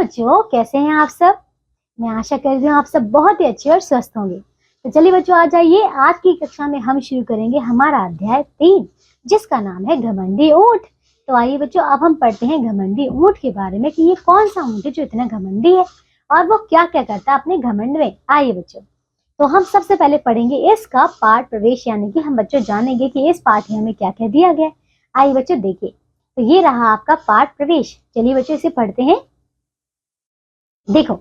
बच्चों, कैसे हैं आप सब। मैं आशा करती हूँ आप सब बहुत ही अच्छे और स्वस्थ होंगे। तो चलिए बच्चों, आ जाइए। आज की कक्षा में हम शुरू करेंगे हमारा अध्याय 3, जिसका नाम है घमंडी ऊंट। तो आइए बच्चों, अब हम पढ़ते हैं घमंडी ऊंट के बारे में कि ये कौन सा ऊंट है जो इतना घमंडी है और वो क्या क्या करता है अपने घमंड में। आइए बच्चों, तो हम सबसे पहले पढ़ेंगे इसका पाठ प्रवेश, यानी कि हम बच्चों जानेंगे कि इस पाठ में हमें क्या क्या दिया गया है। आइए बच्चों देखिए, तो ये रहा आपका पाठ प्रवेश। चलिए बच्चों, इसे पढ़ते हैं। देखो,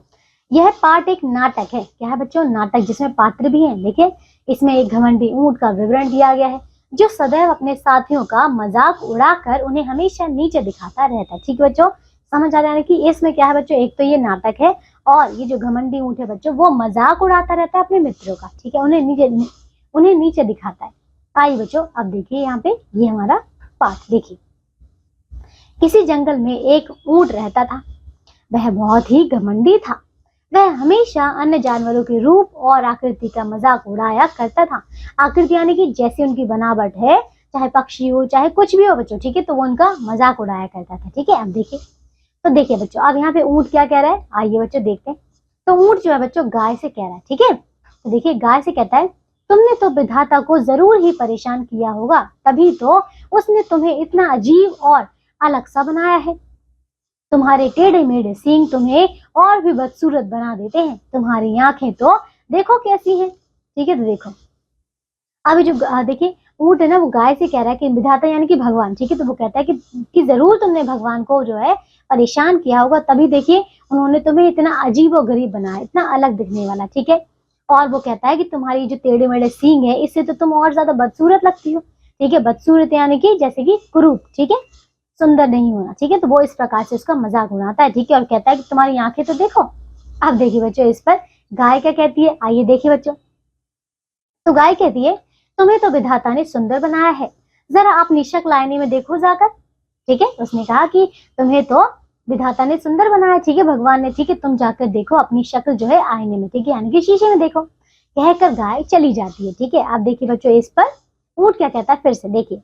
यह पाठ एक नाटक है। क्या है बच्चों? नाटक, जिसमें पात्र भी हैं। देखिए, इसमें एक घमंडी ऊंट का विवरण दिया गया है जो सदैव अपने साथियों का मजाक उड़ाकर उन्हें हमेशा नीचे दिखाता रहता है। ठीक है बच्चों, समझ आ रहा है कि इसमें क्या है बच्चों? एक तो ये नाटक है और ये जो घमंडी ऊंट है बच्चों, वो मजाक उड़ाता रहता है अपने मित्रों का। ठीक है, उन्हें नीचे दिखाता है। आइए बच्चों, अब देखिए यहाँ पे ये हमारा पाठ। देखिए, किसी जंगल में एक ऊंट रहता था। वह बहुत ही घमंडी था। वह हमेशा अन्य जानवरों के रूप और आकृति का मजाक उड़ाया करता था। आकृति यानी कि जैसी उनकी बनावट है, चाहे पक्षी हो चाहे कुछ भी हो बच्चों, ठीक है, तो वो उनका मजाक उड़ाया करता था। ठीक है, अब देखिए, तो देखिए बच्चों, अब यहाँ पे ऊंट क्या कह रहा है, आइए बच्चों देखते हैं। तो ऊंट जो है बच्चों गाय से कह रहा है। ठीक है, तो देखिए, गाय से कहता है, तुमने तो विधाता को जरूर ही परेशान किया होगा, तभी तो उसने तुम्हें इतना अजीब और अलग सा बनाया है। तुम्हारे टेढ़े मेढ़े सींग तुम्हें और भी बदसूरत बना देते हैं। तुम्हारी आंखें तो देखो कैसी हैं। ठीक है, तो देखो, अभी जो देखिए ऊंट है ना, वो गाय से कह रहा है कि विधाता यानी कि भगवान, ठीक है, तो वो कहता है कि जरूर तुमने भगवान को जो है परेशान किया होगा, तभी देखिए उन्होंने तुम्हें इतना अजीब और गरीब बनाया, इतना अलग दिखने वाला। ठीक है, और वो कहता है कि तुम्हारी जो टेढ़े मेढ़े सींग है, इससे तो तुम और ज्यादा बदसूरत लगती हो। ठीक है, बदसूरत यानी कि जैसे कि कुरूप, ठीक है, सुंदर नहीं होना। ठीक है, तो वो इस प्रकार से उसका मजाक उड़ाता है। ठीक है, और कहता है कि तुम्हारी आंखें तो देखो। अब देखिए बच्चों, इस पर गाय क्या कहती है, आइए देखिए बच्चों। तो गाय कहती है, तुम्हें तो विधाता ने सुंदर बनाया है, जरा अपनी शक्ल आईने में देखो जाकर। ठीक है, उसने कहा कि तुम्हें तो विधाता ने सुंदर बनाया, ठीक है, भगवान ने। ठीक है, तुम जाकर देखो अपनी शक्ल जो है आईने में, ठीक है, यानी कि शीशे में देखो। कहकर गाय चली जाती है। ठीक है, अब देखिए बच्चों, इस पर ऊंट क्या कहता है, फिर से देखिए।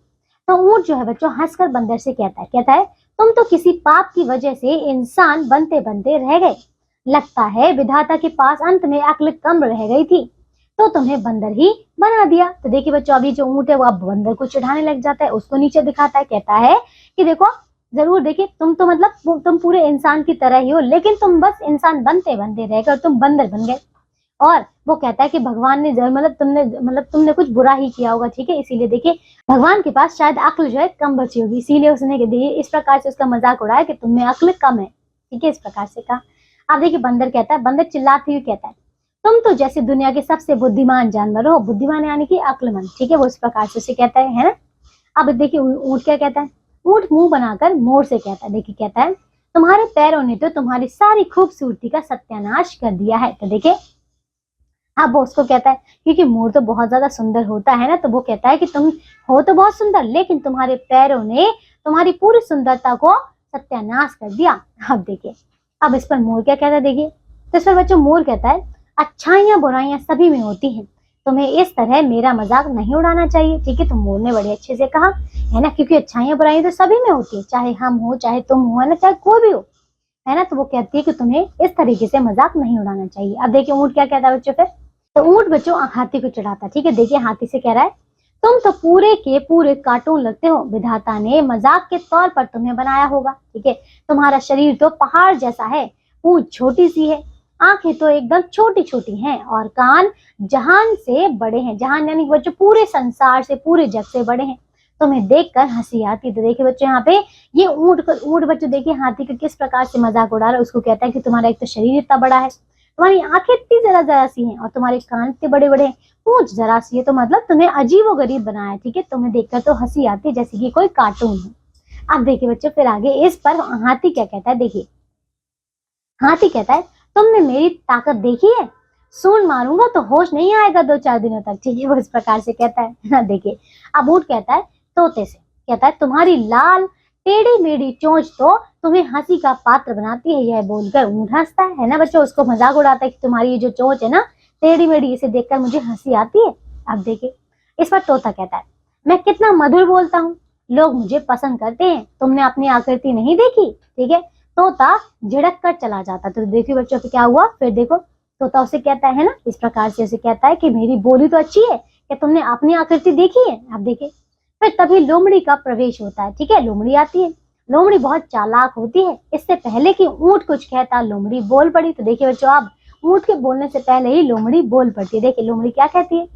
तो ऊंट जो है बच्चों हंसकर बंदर से कहता है, तुम तो किसी पाप की वजह से इंसान बनते बनते रह गए। लगता है विधाता के पास अंत में अक्ल कम रह गई थी, तो तुम्हें बंदर ही बना दिया। तो देखिए बच्चों, अभी जो ऊंट है वो अब बंदर को चिढ़ाने लग जाता है, उसको नीचे दिखाता है। कहता है कि देखो, जरूर देखिए, तुम तो मतलब तुम पूरे इंसान की तरह ही हो, लेकिन तुम बस इंसान बनते बनते रह गए और तुम बंदर बन गए। और वो कहता है कि भगवान ने तुमने कुछ बुरा ही किया होगा। ठीक है, इसीलिए देखिए भगवान के पास शायद अक्ल जो है कम बची होगी, इसीलिए उसने इस प्रकार से उसका मजाक उड़ाया कि तुम्हें अक्ल कम है। ठीक है, इस प्रकार से कहा। अब देखिए बंदर कहता है, बंदर चिल्लाते हुए कहता है, तुम तो जैसे दुनिया के सबसे बुद्धिमान जानवर हो। बुद्धिमान यानी कि अक्लमंद। ठीक है, वो इस प्रकार से उसे कहता है ना। अब देखिए ऊंट क्या कहता है, ऊंट मुंह बनाकर मोर से कहता है। देखिए, कहता है, तुम्हारे पैरों ने तो तुम्हारी सारी खूबसूरती का सत्यानाश कर दिया है। तो देखिए, अब वो उसको कहता है, क्योंकि मोर तो बहुत ज्यादा सुंदर होता है ना, तो वो कहता है कि तुम हो तो बहुत सुंदर, लेकिन तुम्हारे पैरों ने तुम्हारी पूरी सुंदरता को सत्यानाश कर दिया। अब देखिए, अब इस पर मोर क्या कहता है, देखिए। तो इस पर बच्चों मोर कहता है, अच्छाइयां बुराइयां सभी में होती हैं, तुम्हें इस तरह मेरा मजाक नहीं उड़ाना चाहिए। ठीक है, तो मोर ने बड़े अच्छे से कहा, है ना, क्योंकि अच्छाइयां बुराइयां तो सभी में होती है, चाहे हम हो चाहे तुम हो, है ना, चाहे कोई भी हो, है ना। तो वो कहती है कि तुम्हें इस तरीके से मजाक नहीं उड़ाना चाहिए। अब देखिए ऊंट क्या कहता है बच्चों फिर। तो ऊंट बच्चों हाथी को चढ़ाता। ठीक है, देखिए हाथी से कह रहा है, तुम तो पूरे के पूरे कार्टून लगते हो। विधाता ने मजाक के तौर पर तुम्हें बनाया होगा। ठीक है, तुम्हारा शरीर तो पहाड़ जैसा है, पूंछ छोटी सी है, आंखें तो एकदम छोटी छोटी हैं और कान जहान से बड़े हैं। जहान यानी बच्चों पूरे संसार से, पूरे जग से बड़े हैं। तुम्हें देखकर हंसी आती। तो देखिए बच्चों, यहाँ पे ये ऊंट बच्चों देखिए हाथी का किस प्रकार से मजाक उड़ा रहा है। उसको कहता है कि तुम्हारा एक तो शरीर इतना बड़ा है, तुम्हारी आंखें इतनी जरा जरा सी हैं और तुम्हारे कान इतने बड़े बड़े हैं, पूंछ जरा सी है, तो मतलब तुम्हें अजीब व गरीब बनाया है। ठीक है, तुम्हें देखकर तो हंसी आती है जैसे कि कोई कार्टून है। अब देखिए बच्चों, फिर आगे इस पर हाथी क्या कहता है, देखिए। हाथी कहता है, तुमने मेरी ताकत देखी है, सूंड मारूंगा तो होश नहीं आएगा 2-4 दिनों तक। ठीक है, वो इस प्रकार से कहता है। देखिए, अब ऊंट कहता है तोते से, कहता है, तुम्हारी लाल टेढ़ी मेढ़ी चोंच तो तुम्हें हंसी का पात्र बनाती है। यह बोलकर ऊंट हंसता है ना बच्चों, उसको मजाक उड़ाता है कि तुम्हारी ये जो चोंच है ना टेढ़ी मेढ़ी, इसे देखकर मुझे हंसी आती है। अब देखिए, इस पर तोता कहता है, मैं कितना मधुर बोलता हूँ, लोग मुझे पसंद करते हैं। तुमने अपनी आकृति नहीं देखी। ठीक है, तोता झिड़क कर चला जाता। तो देखिए बच्चों पे क्या हुआ, फिर देखो तोता उसे कहता है ना, इस प्रकार से उसे कहता है कि मेरी बोली तो अच्छी है, क्या तुमने अपनी आकृति देखी है। आप देखिए फिर तभी लोमड़ी का प्रवेश होता है। ठीक है, लोमड़ी आती है। लोमड़ी बहुत चालाक होती है। इससे पहले कि ऊंट कुछ कहता लोमड़ी बोल पड़ी। तो देखिए बच्चों, अब ऊंट के बोलने से पहले ही लोमड़ी बोल पड़ती है। देखिए लोमड़ी क्या कहती है,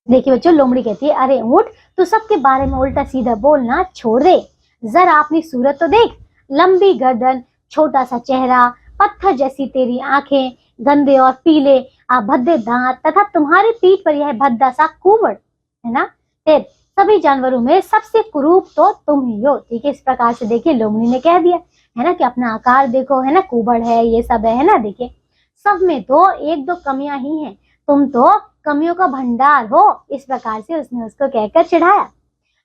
देखिए बच्चों लोमड़ी कहती है, अरे ऊंट तू सबके बारे में उल्टा सीधा बोलना छोड़ दे, जरा अपनी सूरत तो देख, लंबी गर्दन, छोटा सा चेहरा, पत्थर जैसी तेरी आंखें, गंदे और पीले भद्दे दांत तथा तुम्हारी पीठ पर यह भद्दा सा कुबड़ है ना, फिर सभी जानवरों में सबसे कुरूप तो तुम ही हो। ठीक है, इस प्रकार से देखिए लोमड़ी ने कह दिया है ना कि अपना आकार देखो है ना, कुबड़ है, ये सब है ना। देखिए सब में तो एक दो कमियां ही हैं, तुम तो कमियों का भंडार हो। इस प्रकार से उसने उसको कहकर चिढ़ाया।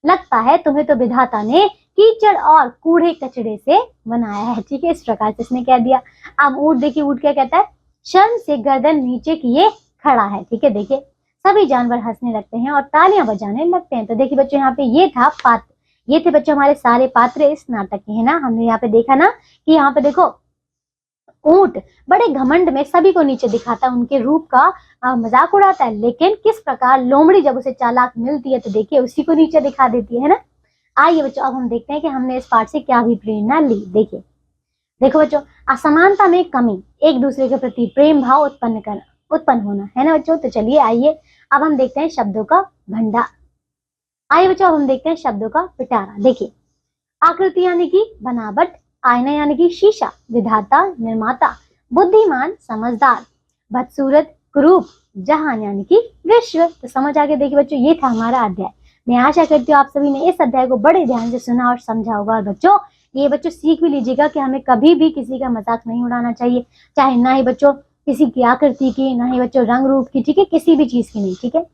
लगता है तुम्हें तो विधाता ने कीचड़ और कूड़े कचड़े से बनाया है। ठीक है, इस प्रकार से इसने कह दिया। अब ऊंट देखिए, ऊंट क्या कहता है, शर्म से गर्दन नीचे किए खड़ा है। ठीक है, देखिए सभी जानवर हंसने लगते हैं और तालियां बजाने लगते हैं। तो देखिए बच्चों, यहाँ पे ये था पात्र, ये थे बच्चों हमारे सारे पात्र इस नाटक के, है ना। हमने यहाँ पे देखा ना कि यहाँ पे देखो ऊंट बड़े घमंड में सभी को नीचे दिखाता है, उनके रूप का मजाक उड़ाता है, लेकिन किस प्रकार लोमड़ी जब उसे चालाक मिलती है तो देखिए उसी को नीचे दिखा देती है ना। आइए बच्चों, अब हम देखते हैं कि हमने इस पाठ से क्या भी प्रेरणा ली। देखिए देखो बच्चों, असमानता में कमी, एक दूसरे के प्रति प्रेम भाव उत्पन्न होना, है ना बच्चों। तो चलिए आइए अब हम देखते हैं शब्दों का भंडार। आइए बच्चों, अब हम देखते हैं शब्दों का पिटारा। देखिए आकृति यानी कि बनावट, आईना यानी कि शीशा, विधाता निर्माता, बुद्धिमान समझदार, बदसूरत कुरूप, जहान यानी कि विश्व। तो समझ आगे। देखिए बच्चों, ये था हमारा अध्याय। मैं आशा करती हूँ आप सभी ने इस अध्याय को बड़े ध्यान से सुना और समझा होगा। और बच्चों ये बच्चों सीख भी लीजिएगा कि हमें कभी भी किसी का मजाक नहीं उड़ाना चाहिए, चाहे ना ही बच्चों किसी की आकृति की, ना ही बच्चों रंग रूप की। ठीक है, किसी भी चीज की नहीं। ठीक है,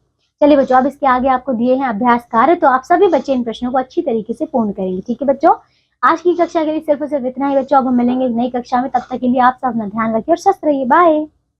चलिए बच्चों, अब इसके आगे आपको दिए हैं अभ्यास कार्य, तो आप सभी बच्चे इन प्रश्नों को अच्छी तरीके से पूर्ण करेंगे। ठीक है बच्चों, आज की कक्षा के लिए सिर्फ और सिर्फ इतना ही बच्चों। अब हम मिलेंगे एक नई कक्षा में, तब तक के लिए आप सब अपना ध्यान रखिए और स्वस्थ रहिए। बाय।